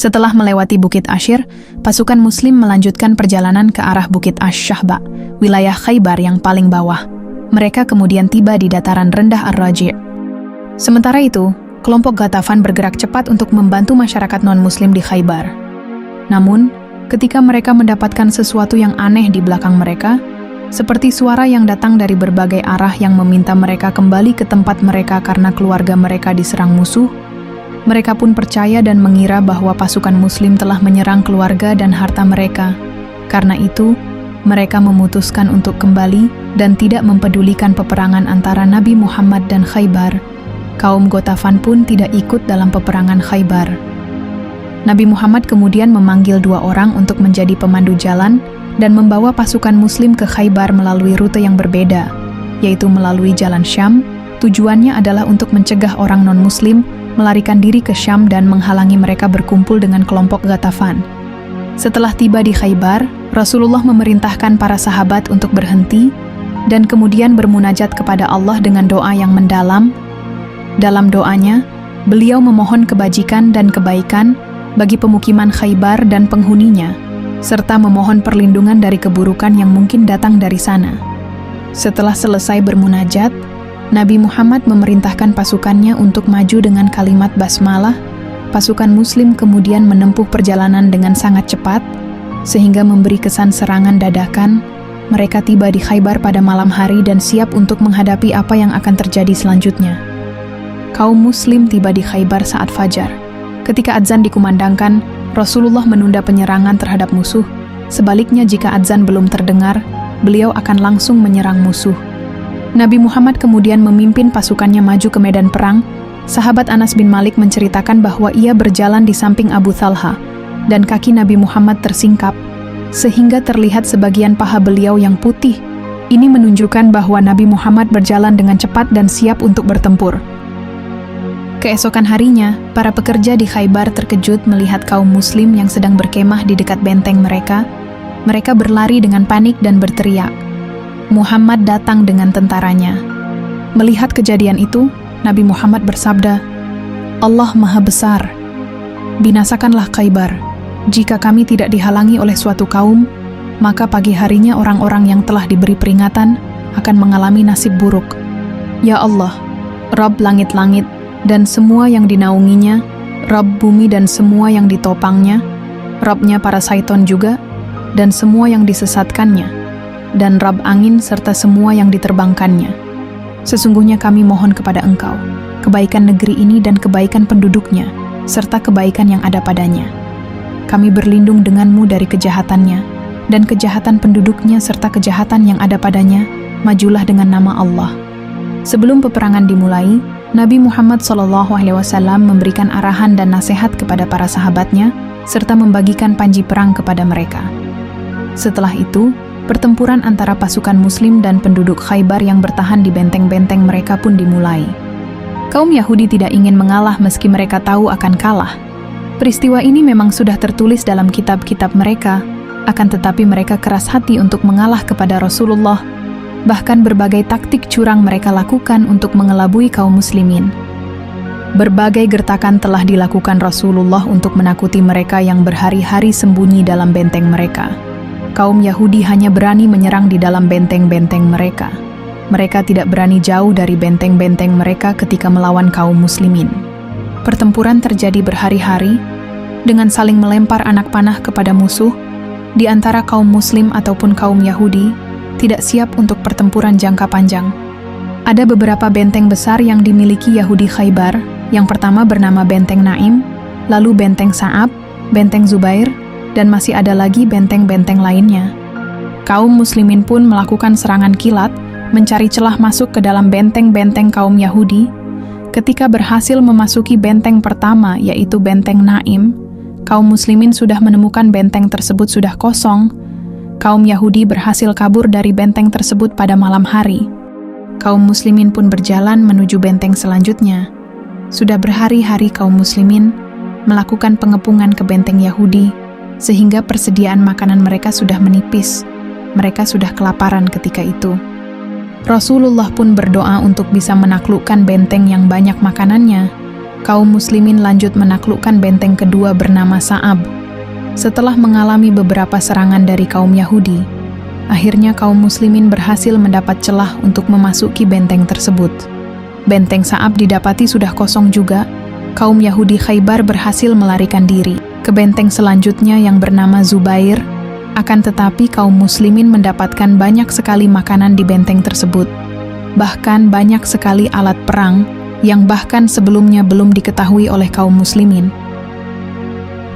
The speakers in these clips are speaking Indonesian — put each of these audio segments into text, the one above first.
Setelah melewati Bukit Ashir, pasukan Muslim melanjutkan perjalanan ke arah Bukit Ash-Shahba, wilayah Khaybar yang paling bawah. Mereka kemudian tiba di dataran rendah Ar-Raji'. Sementara itu, kelompok Ghatafan bergerak cepat untuk membantu masyarakat non-Muslim di Khaybar. Namun, ketika mereka mendapatkan sesuatu yang aneh di belakang mereka, seperti suara yang datang dari berbagai arah yang meminta mereka kembali ke tempat mereka karena keluarga mereka diserang musuh, mereka pun percaya dan mengira bahwa pasukan Muslim telah menyerang keluarga dan harta mereka. Karena itu, mereka memutuskan untuk kembali dan tidak mempedulikan peperangan antara Nabi Muhammad dan Khaybar. Kaum Ghatafan pun tidak ikut dalam peperangan Khaybar. Nabi Muhammad kemudian memanggil 2 orang untuk menjadi pemandu jalan dan membawa pasukan Muslim ke Khaybar melalui rute yang berbeda, yaitu melalui jalan Syam. Tujuannya adalah untuk mencegah orang non-Muslim melarikan diri ke Syam dan menghalangi mereka berkumpul dengan kelompok Ghatafan. Setelah tiba di Khaybar, Rasulullah memerintahkan para sahabat untuk berhenti dan kemudian bermunajat kepada Allah dengan doa yang mendalam. Dalam doanya, beliau memohon kebajikan dan kebaikan bagi pemukiman Khaybar dan penghuninya, serta memohon perlindungan dari keburukan yang mungkin datang dari sana. Setelah selesai bermunajat, Nabi Muhammad memerintahkan pasukannya untuk maju dengan kalimat basmalah. Pasukan Muslim kemudian menempuh perjalanan dengan sangat cepat, sehingga memberi kesan serangan dadakan. Mereka tiba di Khaybar pada malam hari dan siap untuk menghadapi apa yang akan terjadi selanjutnya. Kaum Muslim tiba di Khaybar saat fajar. Ketika adzan dikumandangkan, Rasulullah menunda penyerangan terhadap musuh. Sebaliknya, jika adzan belum terdengar, beliau akan langsung menyerang musuh. Nabi Muhammad kemudian memimpin pasukannya maju ke medan perang. Sahabat Anas bin Malik menceritakan bahwa ia berjalan di samping Abu Thalha, dan kaki Nabi Muhammad tersingkap, sehingga terlihat sebagian paha beliau yang putih. Ini menunjukkan bahwa Nabi Muhammad berjalan dengan cepat dan siap untuk bertempur. Keesokan harinya, para pekerja di Khaybar terkejut melihat kaum Muslim yang sedang berkemah di dekat benteng mereka. Mereka berlari dengan panik dan berteriak, "Muhammad datang dengan tentaranya." Melihat kejadian itu, Nabi Muhammad bersabda, "Allah Maha Besar, binasakanlah Khaybar. Jika kami tidak dihalangi oleh suatu kaum, maka pagi harinya orang-orang yang telah diberi peringatan akan mengalami nasib buruk. Ya Allah, Rabb langit-langit dan semua yang dinaunginya, Rabb bumi dan semua yang ditopangnya, Rabbnya para syaitan juga, dan semua yang disesatkannya, dan Rabb angin serta semua yang diterbangkannya. Sesungguhnya kami mohon kepada Engkau, kebaikan negeri ini dan kebaikan penduduknya, serta kebaikan yang ada padanya. Kami berlindung denganmu dari kejahatannya, dan kejahatan penduduknya serta kejahatan yang ada padanya, majulah dengan nama Allah." Sebelum peperangan dimulai, Nabi Muhammad SAW memberikan arahan dan nasihat kepada para sahabatnya, serta membagikan panji perang kepada mereka. Setelah itu, pertempuran antara pasukan Muslim dan penduduk Khaybar yang bertahan di benteng-benteng mereka pun dimulai. Kaum Yahudi tidak ingin mengalah meski mereka tahu akan kalah. Peristiwa ini memang sudah tertulis dalam kitab-kitab mereka, akan tetapi mereka keras hati untuk mengalah kepada Rasulullah. Bahkan berbagai taktik curang mereka lakukan untuk mengelabui kaum muslimin. Berbagai gertakan telah dilakukan Rasulullah untuk menakuti mereka yang berhari-hari sembunyi dalam benteng mereka. Kaum Yahudi hanya berani menyerang di dalam benteng-benteng mereka. Mereka tidak berani jauh dari benteng-benteng mereka ketika melawan kaum muslimin. Pertempuran terjadi berhari-hari, dengan saling melempar anak panah kepada musuh, di antara kaum muslim ataupun kaum Yahudi, tidak siap untuk pertempuran jangka panjang. Ada beberapa benteng besar yang dimiliki Yahudi Khaybar. Yang pertama bernama Benteng Naim, lalu Benteng Sa'ab, Benteng Zubair, dan masih ada lagi benteng-benteng lainnya. Kaum muslimin pun melakukan serangan kilat, mencari celah masuk ke dalam benteng-benteng kaum Yahudi. Ketika berhasil memasuki benteng pertama, yaitu Benteng Naim, kaum muslimin sudah menemukan benteng tersebut sudah kosong. Kaum Yahudi berhasil kabur dari benteng tersebut pada malam hari. Kaum muslimin pun berjalan menuju benteng selanjutnya. Sudah berhari-hari kaum muslimin melakukan pengepungan ke benteng Yahudi, sehingga persediaan makanan mereka sudah menipis. Mereka sudah kelaparan ketika itu. Rasulullah pun berdoa untuk bisa menaklukkan benteng yang banyak makanannya. kaum muslimin lanjut menaklukkan benteng kedua bernama Sa'ab. Setelah mengalami beberapa serangan dari kaum Yahudi, akhirnya kaum muslimin berhasil mendapat celah untuk memasuki benteng tersebut. Benteng Sa'ab didapati sudah kosong juga. Kaum Yahudi Khaybar berhasil melarikan diri ke benteng selanjutnya yang bernama Zubair. Akan tetapi kaum muslimin mendapatkan banyak sekali makanan di benteng tersebut. Bahkan banyak sekali alat perang yang bahkan sebelumnya belum diketahui oleh kaum muslimin.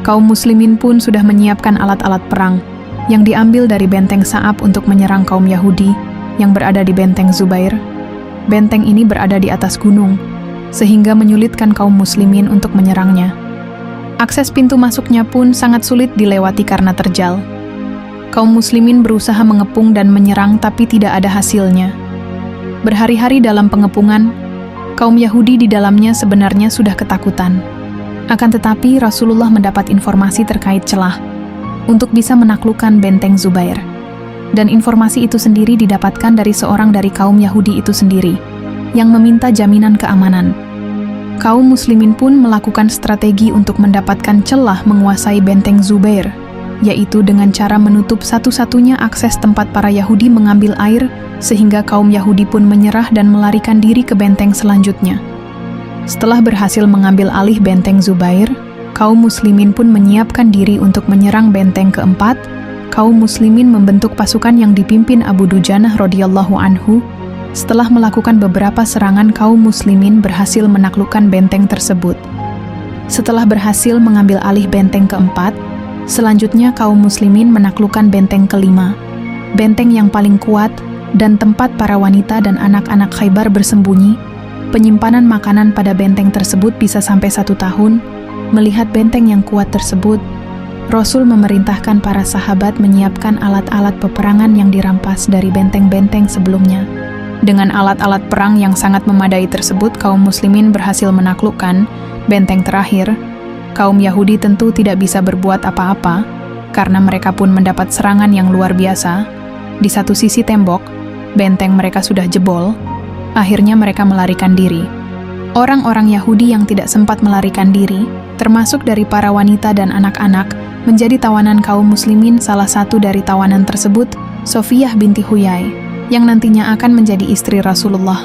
Kaum muslimin pun sudah menyiapkan alat-alat perang yang diambil dari benteng Sa'ab untuk menyerang kaum Yahudi yang berada di benteng Zubair. Benteng ini berada di atas gunung, sehingga menyulitkan kaum muslimin untuk menyerangnya. Akses pintu masuknya pun sangat sulit dilewati karena terjal. Kaum muslimin berusaha mengepung dan menyerang tapi tidak ada hasilnya. Berhari-hari dalam pengepungan, kaum Yahudi di dalamnya sebenarnya sudah ketakutan. Akan tetapi Rasulullah mendapat informasi terkait celah untuk bisa menaklukkan benteng Zubair. Dan informasi itu sendiri didapatkan dari seorang dari kaum Yahudi itu sendiri, yang meminta jaminan keamanan. Kaum muslimin pun melakukan strategi untuk mendapatkan celah menguasai benteng Zubair, yaitu dengan cara menutup satu-satunya akses tempat para Yahudi mengambil air, sehingga kaum Yahudi pun menyerah dan melarikan diri ke benteng selanjutnya. Setelah berhasil mengambil alih benteng Zubair, kaum muslimin pun menyiapkan diri untuk menyerang benteng keempat. Kaum muslimin membentuk pasukan yang dipimpin Abu Dujanah radhiyallahu anhu. Setelah melakukan beberapa serangan, kaum muslimin berhasil menaklukkan benteng tersebut. Setelah berhasil mengambil alih benteng keempat, selanjutnya kaum muslimin menaklukkan benteng kelima, benteng yang paling kuat dan tempat para wanita dan anak-anak Khaybar bersembunyi. Penyimpanan makanan pada benteng tersebut bisa sampai 1 tahun. Melihat benteng yang kuat tersebut, Rasul memerintahkan para sahabat menyiapkan alat-alat peperangan yang dirampas dari benteng-benteng sebelumnya. Dengan alat-alat perang yang sangat memadai tersebut, kaum muslimin berhasil menaklukkan benteng terakhir. Kaum Yahudi tentu tidak bisa berbuat apa-apa, karena mereka pun mendapat serangan yang luar biasa. Di satu sisi tembok, benteng mereka sudah jebol. Akhirnya mereka melarikan diri. Orang-orang Yahudi yang tidak sempat melarikan diri, termasuk dari para wanita dan anak-anak, menjadi tawanan kaum muslimin. Salah satu dari tawanan tersebut, Sofiyah binti Huyai, yang nantinya akan menjadi istri Rasulullah.